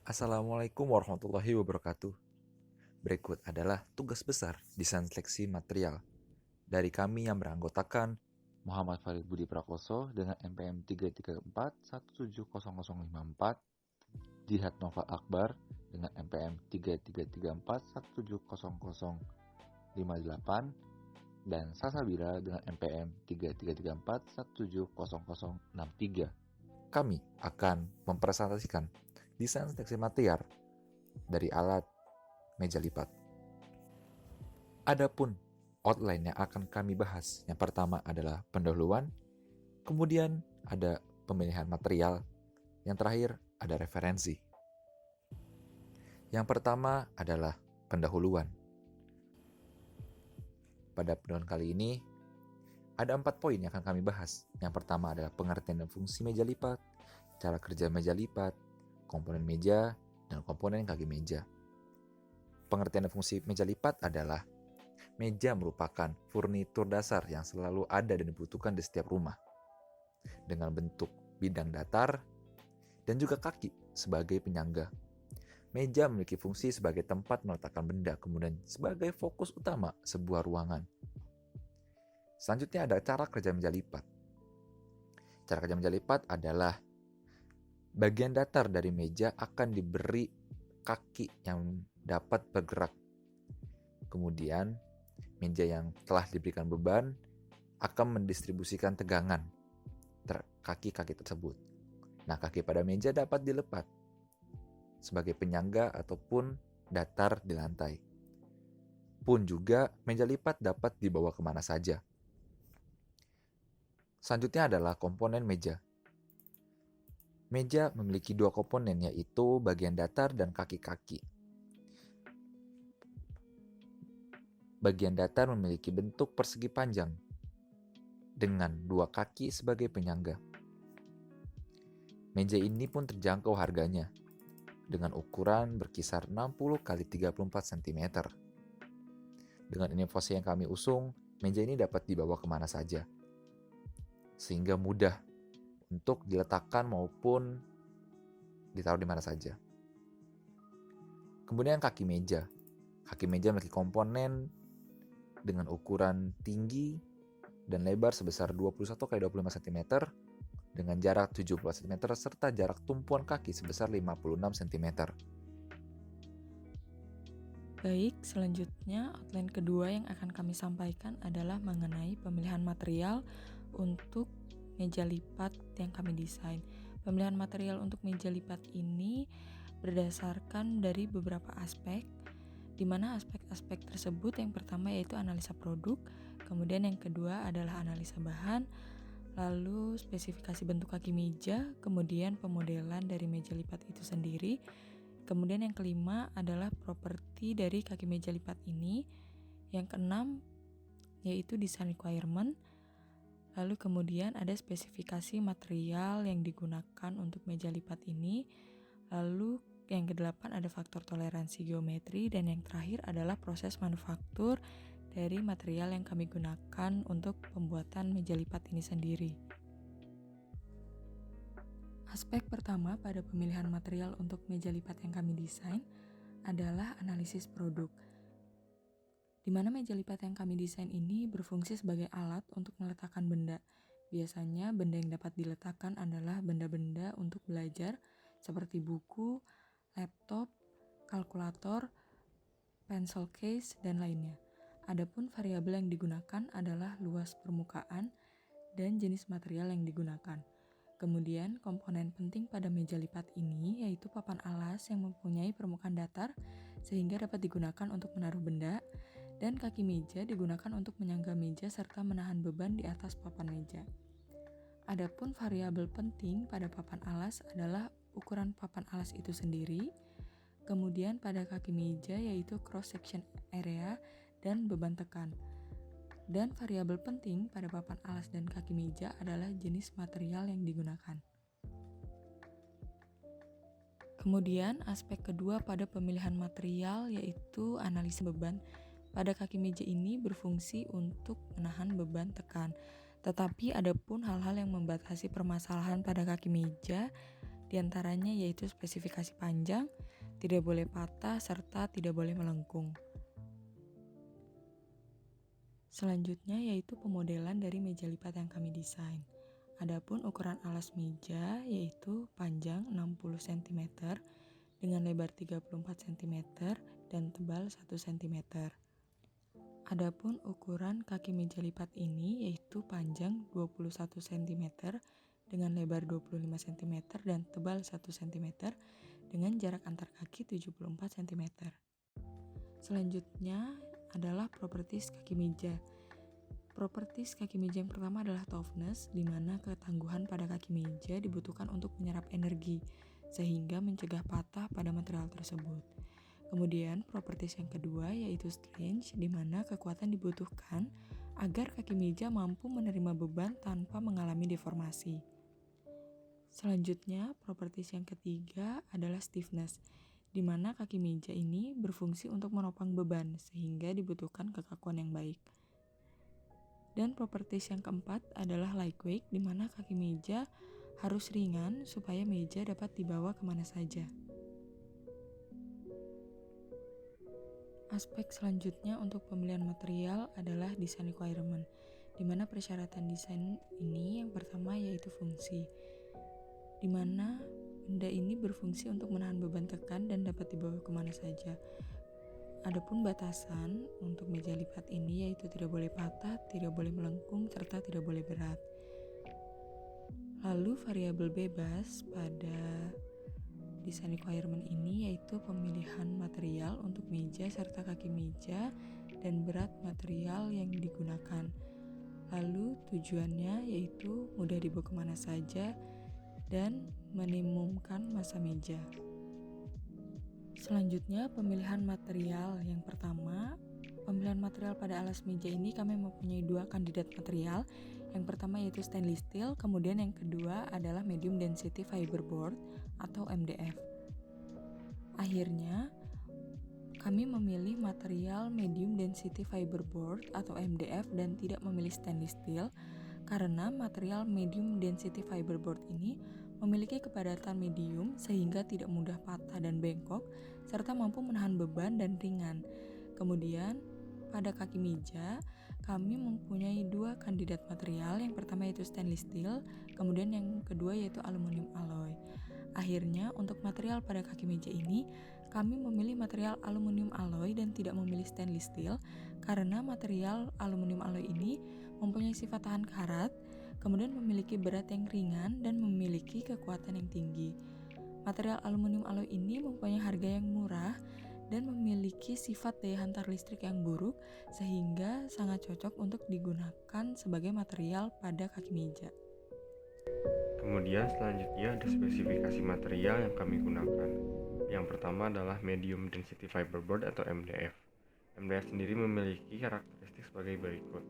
Assalamualaikum warahmatullahi wabarakatuh. Berikut adalah tugas besar desain seleksi material dari kami yang beranggotakan Muhammad Farid Budi Prakoso dengan NPM 334170054, Jihad Nova Akbar dengan NPM 334170058, dan Sasabira dengan NPM 33341700063. Kami akan mempresentasikan desain seleksi material dari alat meja lipat. Adapun outline yang akan kami bahas, yang pertama adalah pendahuluan, kemudian ada pemilihan material, yang terakhir ada referensi. Yang pertama adalah pendahuluan. Pada pendahuluan kali ini, ada 4 poin yang akan kami bahas. Yang pertama adalah pengertian dan fungsi meja lipat, cara kerja meja lipat, komponen meja, dan komponen kaki meja. Pengertian dan fungsi meja lipat adalah meja merupakan furnitur dasar yang selalu ada dan dibutuhkan di setiap rumah, dengan bentuk bidang datar dan juga kaki sebagai penyangga. Meja memiliki fungsi sebagai tempat meletakkan benda, kemudian sebagai fokus utama sebuah ruangan. Selanjutnya ada cara kerja meja lipat. Cara kerja meja lipat adalah bagian datar dari meja akan diberi kaki yang dapat bergerak. Kemudian, meja yang telah diberikan beban akan mendistribusikan tegangan kaki-kaki tersebut. Nah, kaki pada meja dapat dilepas sebagai penyangga ataupun datar di lantai. Pun juga, meja lipat dapat dibawa kemana saja. Selanjutnya adalah komponen meja. Meja memiliki 2 komponen, yaitu bagian datar dan kaki-kaki. Bagian datar memiliki bentuk persegi panjang dengan 2 kaki sebagai penyangga. Meja ini pun terjangkau harganya dengan ukuran berkisar 60 x 34 cm. Dengan inovasi yang kami usung, meja ini dapat dibawa kemana saja, sehingga mudah untuk diletakkan maupun ditaruh di mana saja. Kemudian kaki meja. Kaki meja memiliki komponen dengan ukuran tinggi dan lebar sebesar 21 x 25 cm dengan jarak 70 cm serta jarak tumpuan kaki sebesar 56 cm. Baik, selanjutnya outline kedua yang akan kami sampaikan adalah mengenai pemilihan material untuk meja lipat yang kami desain. Pemilihan material untuk meja lipat ini berdasarkan dari beberapa aspek, di mana aspek-aspek tersebut yang pertama yaitu analisa produk, kemudian yang kedua adalah analisa bahan, lalu spesifikasi bentuk kaki meja, kemudian pemodelan dari meja lipat itu sendiri, kemudian yang kelima adalah properti dari kaki meja lipat ini, yang keenam yaitu design requirement, lalu kemudian ada spesifikasi material yang digunakan untuk meja lipat ini, lalu yang kedelapan ada faktor toleransi geometri, dan yang terakhir adalah proses manufaktur dari material yang kami gunakan untuk pembuatan meja lipat ini sendiri. Aspek pertama pada pemilihan material untuk meja lipat yang kami desain adalah analisis produk, di mana meja lipat yang kami desain ini berfungsi sebagai alat untuk meletakkan benda. Biasanya benda yang dapat diletakkan adalah benda-benda untuk belajar seperti buku, laptop, kalkulator, pencil case, dan lainnya. Adapun variabel yang digunakan adalah luas permukaan dan jenis material yang digunakan. Kemudian, komponen penting pada meja lipat ini yaitu papan alas yang mempunyai permukaan datar sehingga dapat digunakan untuk menaruh benda, dan kaki meja digunakan untuk menyangga meja serta menahan beban di atas papan meja. Adapun variabel penting pada papan alas adalah ukuran papan alas itu sendiri, kemudian pada kaki meja yaitu cross section area dan beban tekan. Dan variabel penting pada papan alas dan kaki meja adalah jenis material yang digunakan. Kemudian aspek kedua pada pemilihan material yaitu analisa beban. Pada kaki meja ini berfungsi untuk menahan beban tekan. Tetapi ada pun hal-hal yang membatasi permasalahan pada kaki meja, Di antaranya yaitu spesifikasi panjang, tidak boleh patah, serta tidak boleh melengkung. Selanjutnya yaitu pemodelan dari meja lipat yang kami desain. Adapun ukuran alas meja yaitu panjang 60 cm dengan lebar 34 cm dan tebal 1 cm. Adapun ukuran kaki meja lipat ini yaitu panjang 21 cm dengan lebar 25 cm dan tebal 1 cm dengan jarak antar kaki 74 cm. Selanjutnya adalah properties kaki meja. Properties kaki meja yang pertama adalah toughness, di mana ketangguhan pada kaki meja dibutuhkan untuk menyerap energi, sehingga mencegah patah pada material tersebut. Kemudian properties yang kedua yaitu strength, di mana kekuatan dibutuhkan agar kaki meja mampu menerima beban tanpa mengalami deformasi. Selanjutnya, properties yang ketiga adalah stiffness, di mana kaki meja ini berfungsi untuk menopang beban, sehingga dibutuhkan kekakuan yang baik. Dan properties yang keempat adalah lightweight, di mana kaki meja harus ringan supaya meja dapat dibawa kemana saja. Aspek selanjutnya untuk pemilihan material adalah design requirement, di mana persyaratan desain ini yang pertama yaitu fungsi, di mana benda ini berfungsi untuk menahan beban tekan dan dapat dibawa kemana saja. Adapun batasan untuk meja lipat ini yaitu tidak boleh patah, tidak boleh melengkung, serta tidak boleh berat. Lalu variabel bebas pada design requirement ini yaitu pemilihan material untuk meja serta kaki meja dan berat material yang digunakan. Lalu tujuannya yaitu mudah dibawa kemana saja dan minimumkan massa meja. Selanjutnya, pemilihan material. Yang pertama, pemilihan material pada alas meja ini kami mempunyai dua kandidat material. Yang pertama yaitu stainless steel, kemudian yang kedua adalah medium density fiberboard atau MDF. Akhirnya, kami memilih material medium density fiberboard atau MDF dan tidak memilih stainless steel karena material medium density fiberboard ini memiliki kepadatan medium sehingga tidak mudah patah dan bengkok serta mampu menahan beban dan ringan. Kemudian pada kaki meja kami mempunyai dua kandidat material, yang pertama yaitu stainless steel, kemudian yang kedua yaitu aluminium alloy. Akhirnya untuk material pada kaki meja ini kami memilih material aluminium alloy dan tidak memilih stainless steel karena material aluminium alloy ini mempunyai sifat tahan karat, kemudian memiliki berat yang ringan dan memiliki kekuatan yang tinggi. Material aluminium alloy ini mempunyai harga yang murah dan memiliki sifat daya hantar listrik yang buruk sehingga sangat cocok untuk digunakan sebagai material pada kaki meja. Kemudian selanjutnya ada spesifikasi material yang kami gunakan. Yang pertama adalah medium density fiberboard atau MDF. MDF sendiri memiliki karakteristik sebagai berikut.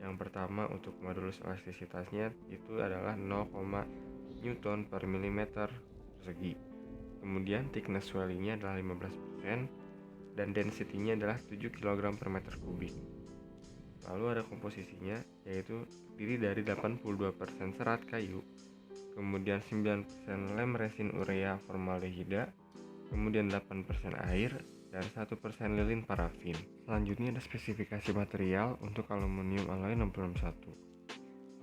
Yang pertama untuk modulus elastisitasnya itu adalah 0, Newton per milimeter persegi. Kemudian thickness swellingnya adalah 15% dan density-nya adalah 7 kg per meter kubik. Lalu ada komposisinya yaitu terdiri dari 82% serat kayu, kemudian 9% lem resin urea formaldehida, kemudian 8% air, dan 1% lilin parafin. Selanjutnya ada spesifikasi material untuk aluminium alloy 661.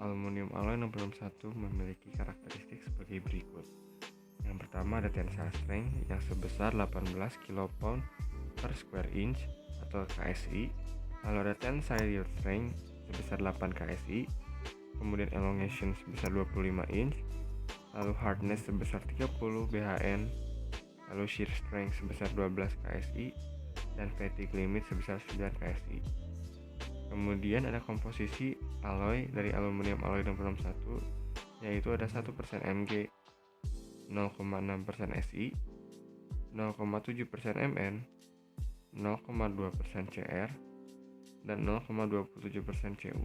Aluminium alloy 661 memiliki karakteristik sebagai berikut. Yang pertama ada tensile strength yang sebesar 18 kPa per square inch atau KSI. Lalu ada tensile yield strength sebesar 8 KSI, kemudian elongation sebesar 25 inch, lalu hardness sebesar 30 BHN, lalu shear strength sebesar 12 KSI, dan fatigue limit sebesar 9 KSI. Kemudian ada komposisi alloy dari aluminium alloy 661 yaitu ada 1% Mg, 0,6% Si, 0,7% Mn, 0,2% Cr, dan 0,27% Cu.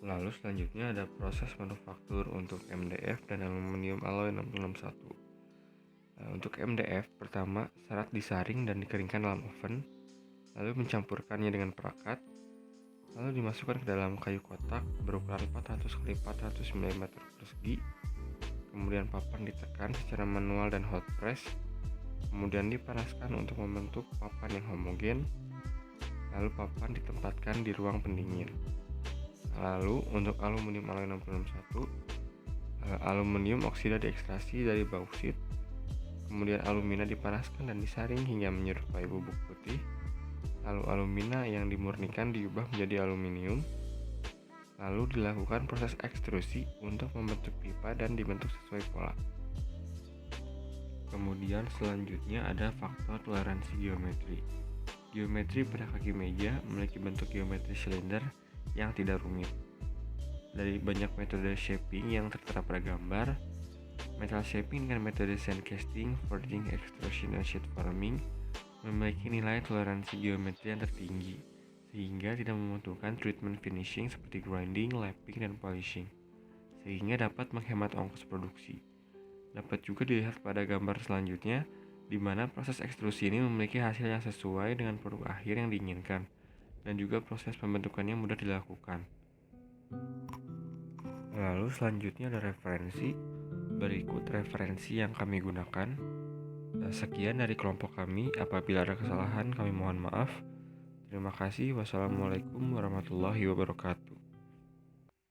Lalu selanjutnya ada proses manufaktur untuk MDF dan aluminium alloy 661. Untuk MDF, pertama serat disaring dan dikeringkan dalam oven, lalu mencampurkannya dengan perakat, lalu dimasukkan ke dalam kayu kotak berukuran 400 x 400 mm persegi, kemudian papan ditekan secara manual dan hot press, kemudian dipanaskan untuk membentuk papan yang homogen, lalu papan ditempatkan di ruang pendingin. Lalu untuk aluminium alloy 661, aluminium oksida diekstraksi dari bauksit, kemudian alumina dipanaskan dan disaring hingga menyerupai bubuk putih, lalu alumina yang dimurnikan diubah menjadi aluminium, lalu dilakukan proses ekstrusi untuk membentuk pipa dan dibentuk sesuai pola. Kemudian selanjutnya ada faktor toleransi geometri. Geometri pada kaki meja memiliki bentuk geometri silinder yang tidak rumit. Dari banyak metode shaping yang tertera pada gambar, metal shaping dengan metode sand casting, forging, extrusion, dan sheet forming memiliki nilai toleransi geometri yang tertinggi, sehingga tidak membutuhkan treatment finishing seperti grinding, lapping, dan polishing, sehingga dapat menghemat ongkos produksi. Dapat juga dilihat pada gambar selanjutnya, di mana proses ekstrusi ini memiliki hasil yang sesuai dengan produk akhir yang diinginkan, dan juga proses pembentukannya mudah dilakukan. Lalu selanjutnya ada referensi. Berikut referensi yang kami gunakan. Sekian dari kelompok kami. Apabila ada kesalahan, kami mohon maaf. Terima kasih. Wassalamualaikum warahmatullahi wabarakatuh.